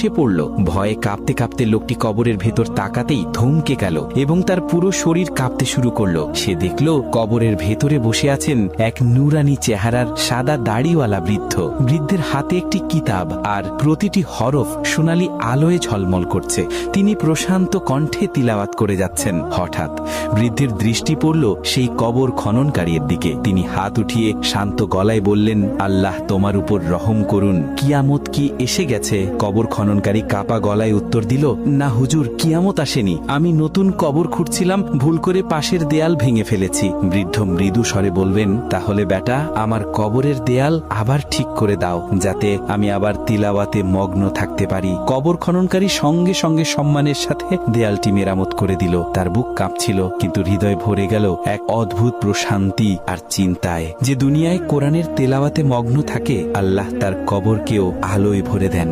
বসে পড়ল। ভয়ে কাঁপতে কাঁপতে লোকটি কবরের ভেতর তাকাতেই ধমকে গেল এবং তার পুরো শরীর কাঁপতে শুরু করলো। সে দেখল কবরের ভেতরে বসে আছেন এক নুরানি চেহারার সাদা দাড়িওয়ালা বৃদ্ধ। বৃদ্ধের হাতে একটি কিতাব, আর প্রতিটি হরফ সোনালী আলোয় ঝলমল করছে। তিনি প্রশান্ত কণ্ঠে তিলাওয়াত করে যাচ্ছেন। হঠাৎ বৃদ্ধের দৃষ্টি পড়ল সেই কবর খননকারীর দিকে। তিনি হাত উঠিয়ে শান্ত গলায় বললেন, আল্লাহ তোমার উপর রহম করুন, কিয়ামত কি এসে গেছে? কবর খননকারী কাপা গলায় উত্তর দিল, না হুজুর, কিয়ামত আসেনি। আমি নতুন কবর খুঁড়ছিলাম, ভুল করে পাশের দেয়াল ভেঙে ফেলেছি। বৃদ্ধ মৃদু স্বরে বলবেন, তাহলে বেটা, আমার কবরের দেয়াল আবার ঠিক করে দাও, যাতে আমি আবার তিলাওয়াতে মগ্ন থাকতে পারি। কবর খননকারী সঙ্গে সঙ্গে সম্মানের সাথে দেয়ালটি মেরামত করে দিল। তার বুক কাঁপছিল, কিন্তু হৃদয় ভরে গেল এক অদ্ভুত প্রশান্তি আর চিন্তায়। যে দুনিয়ায় কোরআনের তেলাওয়াতে মগ্ন থাকে, আল্লাহ তার কবরকেও আলোয় ভরে দেন।